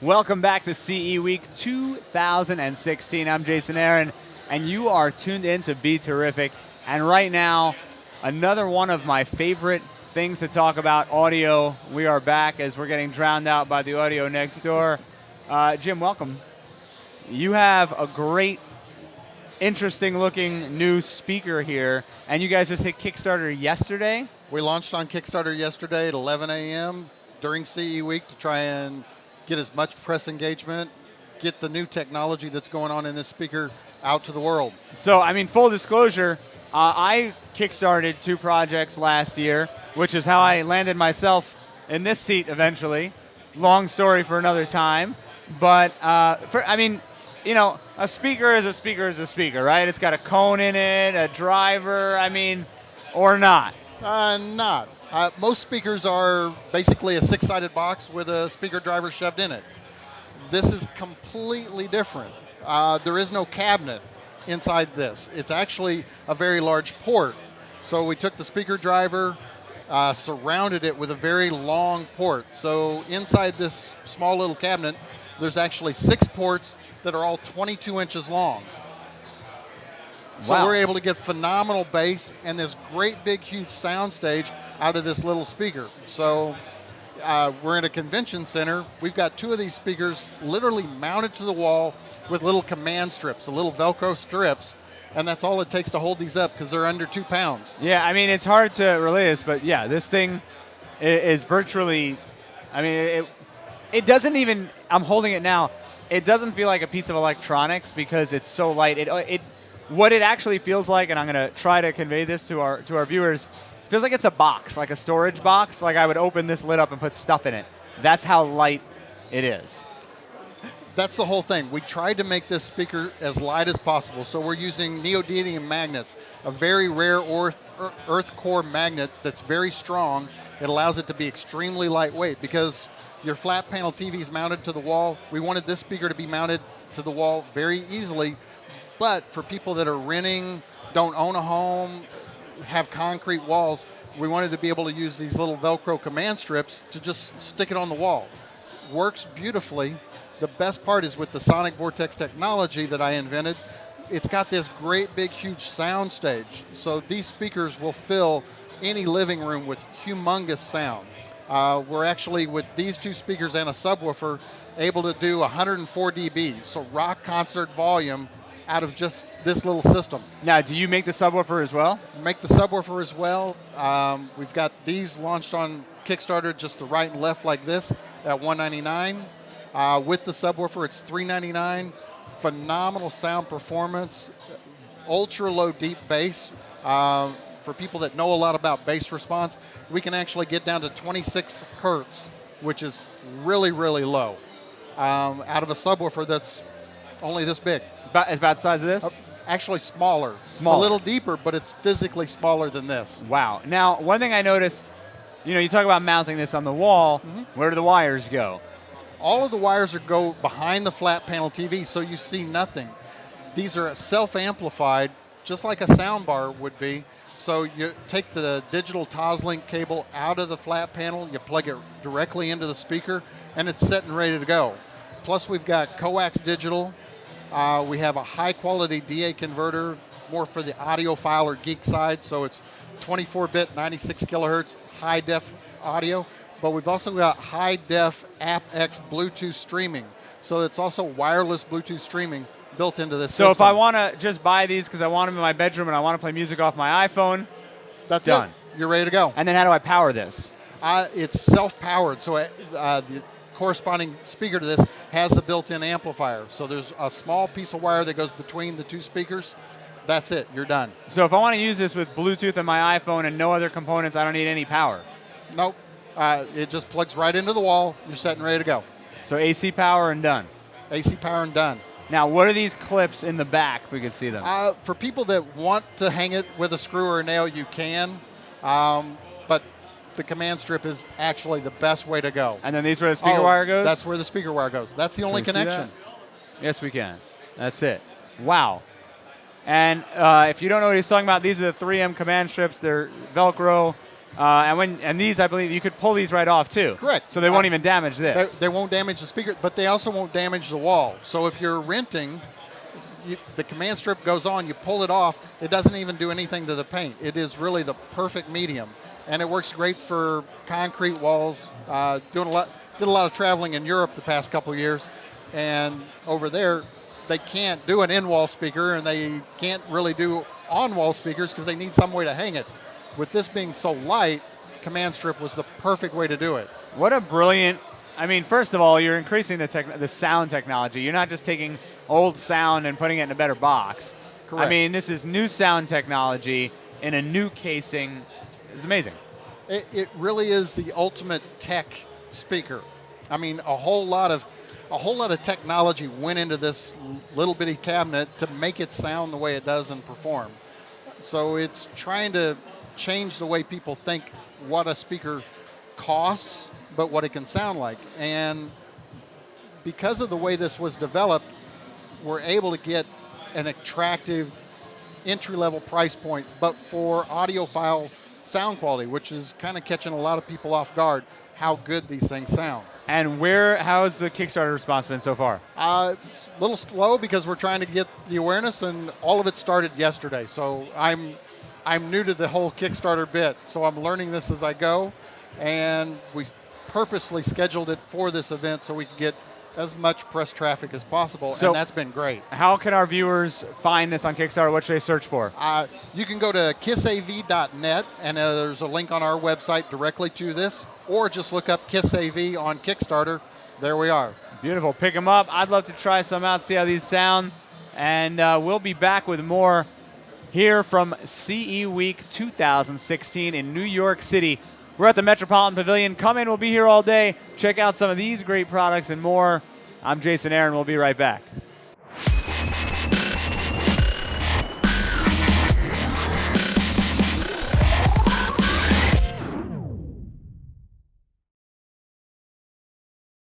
Welcome back to CE Week 2016. I'm Jason Aaron, and you are tuned in to BeTerrific. And right now, another one of my favorite things to talk about, audio. We are back as we're getting drowned out by the audio next door. Jim, welcome. You have a great, interesting-looking new speaker here, and you guys just hit Kickstarter yesterday? We launched on Kickstarter yesterday at 11 a.m. during CE Week to try and get as much press engagement, get the new technology that's going on in this speaker out to the world. So, I mean, full disclosure, I kickstarted 2 projects last year, which is how I landed myself in this seat eventually. Long story for another time. But, a speaker is a speaker is a speaker, right? It's got a cone in it, a driver, or not. Not. Most speakers are basically a 6-sided box with a speaker driver shoved in it. This is completely different. There is no cabinet inside this. It's actually a very large port. So we took the speaker driver, surrounded it with a very long port. So inside this small little cabinet, there's actually 6 ports that are all 22 inches long. So wow. We're able to get phenomenal bass and this great big huge sound stage out of this little speaker. So we're in a convention center. We've got 2 of these speakers literally mounted to the wall with little command strips, the little Velcro strips, and that's all it takes to hold these up because they're under 2 pounds. Yeah, it's hard to relay this, but yeah, this thing is virtually, it doesn't even, I'm holding it now, it doesn't feel like a piece of electronics because it's so light. What it actually feels like, and I'm going to try to convey this to our viewers, feels like it's a box, like a storage box. Like I would open this lid up and put stuff in it. That's how light it is. That's the whole thing. We tried to make this speaker as light as possible. So we're using neodymium magnets, a very rare earth core magnet that's very strong. It allows it to be extremely lightweight because your flat panel TV is mounted to the wall. We wanted this speaker to be mounted to the wall very easily. But for people that are renting, don't own a home, have concrete walls, we wanted to be able to use these little Velcro command strips to just stick it on the wall. Works beautifully. The best part is with the Sonic Vortex technology that I invented, it's got this great big huge sound stage. So these speakers will fill any living room with humongous sound. We're actually, with these 2 speakers and a subwoofer, able to do 104 dB, so rock concert volume out of just this little system. Now, do you make the subwoofer as well? Make the subwoofer as well. We've got these launched on Kickstarter, just the right and left like this at $199. With the subwoofer, it's $399. Phenomenal sound performance, ultra low deep bass. For people that know a lot about bass response, we can actually get down to 26 hertz, which is really, really low, out of a subwoofer that's only this big. It's about the size of this? Actually smaller. Smaller. It's a little deeper, but it's physically smaller than this. Wow. Now, one thing I noticed, you talk about mounting this on the wall. Mm-hmm. Where do the wires go? All of the wires go behind the flat panel TV, so you see nothing. These are self-amplified, just like a sound bar would be. So you take the digital Toslink cable out of the flat panel, you plug it directly into the speaker, and it's set and ready to go. Plus, we've got coax digital. We have a high-quality DA converter, more for the audiophile or geek side, so it's 24-bit, 96 kilohertz, high-def audio. But we've also got high-def aptX Bluetooth streaming, so it's also wireless Bluetooth streaming built into this system. So if I want to just buy these because I want them in my bedroom and I want to play music off my iPhone, that's done. It. You're ready to go. And then how do I power this? It's self-powered, so the corresponding speaker to this has a built-in amplifier. So there's a small piece of wire that goes between the 2 speakers. That's it. You're done. So if I want to use this with Bluetooth and my iPhone and no other components, I don't need any power? Nope. It just plugs right into the wall. You're set and ready to go. So AC power and done? AC power and done. Now, what are these clips in the back, if we could see them? For people that want to hang it with a screw or a nail, you can. But the command strip is actually the best way to go. And then these where the speaker wire goes? That's where the speaker wire goes. That's the only connection. Yes, we can. That's it. Wow. And if you don't know what he's talking about, these are the 3M command strips. They're Velcro. And these, I believe, you could pull these right off too. Correct. So they won't even damage this. They won't damage the speaker, but they also won't damage the wall. So if you're renting, the command strip goes on, you pull it off, it doesn't even do anything to the paint. It is really the perfect medium. And it works great for concrete walls. Did a lot of traveling in Europe the past couple of years, and over there, they can't do an in-wall speaker, and they can't really do on-wall speakers because they need some way to hang it. With this being so light, command strip was the perfect way to do it. What a brilliant! I mean, first of all, you're increasing the sound technology. You're not just taking old sound and putting it in a better box. Correct. I mean, this is new sound technology in a new casing. It's amazing. It really is the ultimate tech speaker. I mean, a whole lot of technology went into this little bitty cabinet to make it sound the way it does and perform. So it's trying to change the way people think what a speaker costs, but what it can sound like. And because of the way this was developed, we're able to get an attractive entry-level price point, but for audiophile sound quality, which is kind of catching a lot of people off guard, how good these things sound. And how's the Kickstarter response been so far? It's a little slow because we're trying to get the awareness, and all of it started yesterday. So I'm new to the whole Kickstarter bit, so I'm learning this as I go, and we purposely scheduled it for this event so we could get as much press traffic as possible, and that's been great. How can our viewers find this on Kickstarter? What should they search for? You can go to kissav.net, and there's a link on our website directly to this, or just look up KISSAV on Kickstarter. There we are. Beautiful. Pick them up. I'd love to try some out, see how these sound, and we'll be back with more here from CE Week 2016 in New York City. We're at the Metropolitan Pavilion. Come in. We'll be here all day. Check out some of these great products and more. I'm Jason Aaron. We'll be right back.